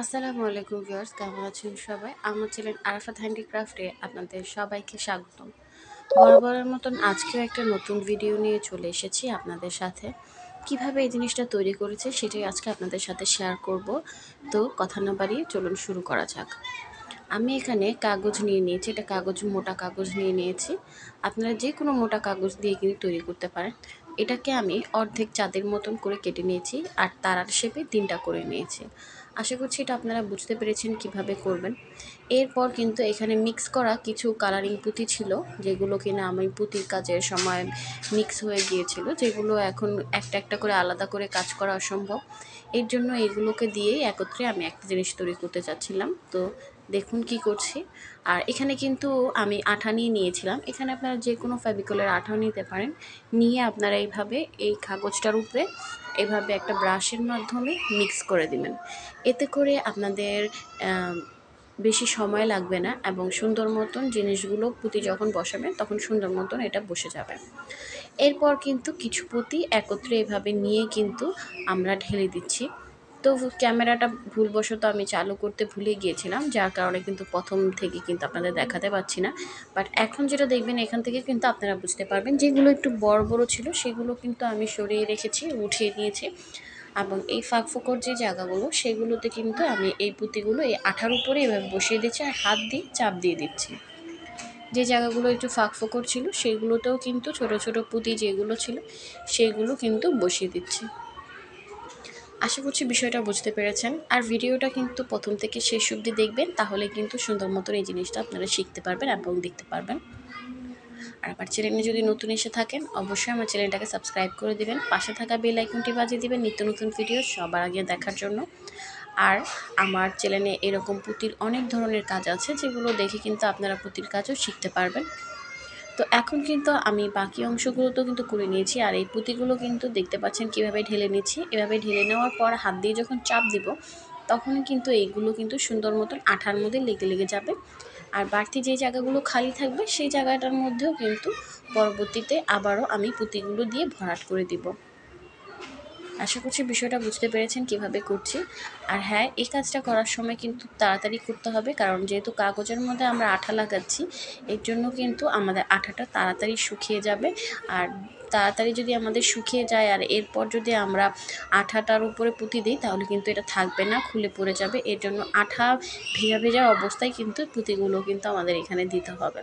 আসসালামু আলাইকুম ভিউয়ার্স, কেমন আছেন সবাই? আমার চ্যানেল আরাফাত হ্যান্ডিক্রাফটে আপনাদের সবাইকে স্বাগতম। বরাবরের মতন আজকেও একটা নতুন ভিডিও নিয়ে চলে এসেছি আপনাদের সাথে। কিভাবে এই জিনিসটা তৈরি করেছি সেটাই আজকে আপনাদের সাথে শেয়ার করব। তো কথা না বাড়িয়ে চলুন শুরু করা যাক। আমি এখানে কাগজ নিয়ে নিয়েছি, এটা মোটা কাগজ নিয়ে নিয়েছি। আপনারা যে কোনো মোটা কাগজ দিয়ে কিন্তু তৈরি করতে পারেন। এটাকে আমি অর্ধেক চাঁদের মতন করে কেটে নিয়েছি আর তারার শেপে 3টা করে নিয়েছি। আশা করছি এটা আপনারা বুঝতে পেরেছেন কিভাবে করবেন। এরপর কিন্তু এখানে মিক্স করা কিছু কালারিং পুঁতি ছিল, যেগুলো কিনা আমি পুঁতির কাজের সময় মিক্স হয়ে গিয়েছিল, যেগুলো এখন একটা একটা করে আলাদা করে কাজ করা অসম্ভব। এর জন্য এগুলোকে দিয়েই একত্রে আমি একটা জিনিস তৈরি করতে চাচ্ছিলাম। তো দেখুন কি করছি। আর এখানে কিন্তু আমি আঠা নিয়ে নিয়েছিলাম। এখানে আপনারা যে কোনো ফেভিকলের আঠাও নিতে পারেন। নিয়ে আপনারা এইভাবে এই কাগজটার উপরে এভাবে একটা ব্রাশের মাধ্যমে মিক্স করে দিবেন। এতে করে আপনাদের বেশি সময় লাগবে না এবং সুন্দর মতন জিনিসগুলো পুঁতি যখন বসাবেন তখন সুন্দর মতন এটা বসে যাবে। এরপর কিন্তু কিছু পুঁতি একত্রে এভাবে নিয়ে কিন্তু আমরা ঢেলে দিচ্ছি। তো ক্যামেরাটা ভুলবশত আমি চালু করতে ভুলে গিয়েছিলাম, যার কারণে কিন্তু প্রথম থেকে কিন্তু আপনাদের দেখাতে পারছি না। বাট এখন যেটা দেখবেন এখান থেকে কিন্তু আপনারা বুঝতে পারবেন, যেগুলো একটু বড় বড় ছিল সেগুলো কিন্তু আমি সরিয়ে রেখেছি, উঠিয়ে দিয়েছি। এবং এই ফাঁক ফোকর যে জায়গাগুলো সেগুলোতে কিন্তু আমি এই পুঁতিগুলো এই আঠার উপরে এভাবে বসিয়ে দিচ্ছি আর হাত দিয়ে চাপ দিয়ে দিচ্ছি। যে জায়গাগুলো একটু ফাঁক ফোকর ছিল সেগুলোতেও কিন্তু ছোট ছোট পুঁতি যেগুলো ছিল সেগুলো কিন্তু বসিয়ে দিচ্ছি। আশা করছি বিষয়টা বুঝতে পেরেছেন। আর ভিডিওটা কিন্তু প্রথম থেকে শেষ অবধি দেখবেন, তাহলে কিন্তু সুন্দর মতন এই জিনিসটা আপনারা শিখতে পারবেন এবং দেখতে পারবেন। আর আমার চ্যানেলে যদি নতুন এসে থাকেন অবশ্যই আমার চ্যানেলটাকে সাবস্ক্রাইব করে দিবেন, পাশে থাকা বেল আইকনটি বাজিয়ে দিবেন নিত্য নতুন ভিডিও সবার আগে দেখার জন্য। আর আমার চ্যানেলে এরকম পুঁতির অনেক ধরনের কাজ আছে, যেগুলো দেখে কিন্তু আপনারা পুঁতির কাজও শিখতে পারবেন। তো এখন কিন্তু আমি বাকি অংশগুলো তো কিন্তু করে নিয়েছি, আর এই পুঁতিগুলো কিন্তু দেখতে পাচ্ছেন কিভাবে ঢেলে নিচ্ছি। এভাবে ঢেলে নেওয়ার পর হাত দিয়ে যখন চাপ দিব তখন কিন্তু এইগুলো কিন্তু সুন্দর মতন আঠার মধ্যে লেগে লেগে যাবে। আর বাড়তি যে জায়গাগুলো খালি থাকবে সেই জায়গাটার মধ্যেও কিন্তু পরবর্তীতে আবারও আমি পুঁতিগুলো দিয়ে ভরাট করে দিব। আশা করছি বিষয়টা বুঝতে পেরেছেন কিভাবে করছি। আর হ্যাঁ, এই কাজটা করার সময় কিন্তু তাড়াতাড়ি করতে হবে, কারণ যেহেতু কাগজের মধ্যে আমরা আঠা লাগাচ্ছি এর জন্য কিন্তু আমাদের আঠাটা তাড়াতাড়ি শুকিয়ে যাবে। আর তাড়াতাড়ি যদি আমাদের শুকিয়ে যায় আর এরপর যদি আমরা আঠাটার উপরে পুঁতি দিই তাহলে কিন্তু এটা থাকবে না, খুলে পড়ে যাবে। এর জন্য আঠা ভেজা ভেজা অবস্থায় কিন্তু পুঁতিগুলো কিন্তু আমাদের এখানে দিতে হবে।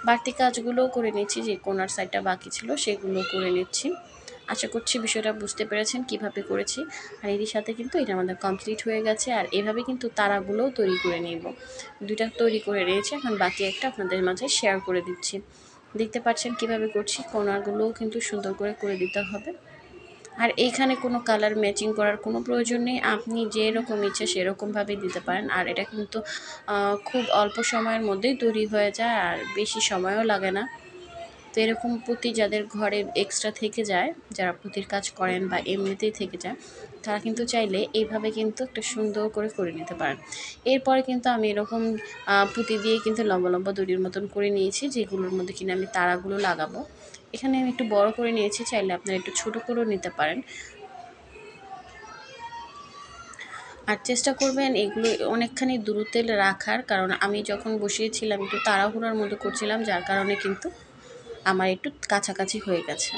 বাড়তি কাজগুলোও করে নিচ্ছি, যে কোনার সাইডটা বাকি ছিল সেগুলো করে নিচ্ছি। আশা করছি বিষয়টা বুঝতে পেরেছেন কিভাবে করেছি। আর এরই সাথে কিন্তু এটা আমাদের কমপ্লিট হয়ে গেছে। আর এভাবে কিন্তু তারাগুলোও তৈরি করে নিব। 2টা তৈরি করে নিয়েছি, এখন বাকি একটা আপনাদের মাঝে শেয়ার করে দিচ্ছি। দেখতে পাচ্ছেন কিভাবে করছি, কোনাগুলোও কিন্তু সুন্দর করে করে দিতে হবে। আর এইখানে কোনো কালার ম্যাচিং করার কোনো প্রয়োজন নেই, আপনি যেরকম ইচ্ছে সেরকমভাবে দিতে পারেন। আর এটা কিন্তু খুব অল্প সময়ের মধ্যেই তৈরি হয়ে যায় আর বেশি সময়ও লাগে না। তো এরকম পুঁতি যাদের ঘরে এক্সট্রা থেকে যায়, যারা পুঁতির কাজ করেন বা এমনিতেই থেকে যায়, তারা কিন্তু চাইলে এইভাবে কিন্তু একটা সুন্দর করে করে নিতে পারেন। এরপরে কিন্তু আমি এরকম পুঁতি দিয়ে কিন্তু লম্বা লম্বা দড়ির মতন করে নিয়েছি, যেগুলোর মধ্যে কিনা আমি তারাগুলো লাগাবো। এখানে আমি একটু বড় করে নিয়েছি, চাইলে আপনারা একটু ছোট করেও নিতে পারেন। আর চেষ্টা করবেন এগুলো অনেকখানি দূরত্বে রাখার, কারণ আমি যখন বসিয়েছিলাম একটু তাড়াহুড়োর মতো করছিলাম, যার কারণে কিন্তু আমার একটু কাছাকাছি হয়ে গেছে।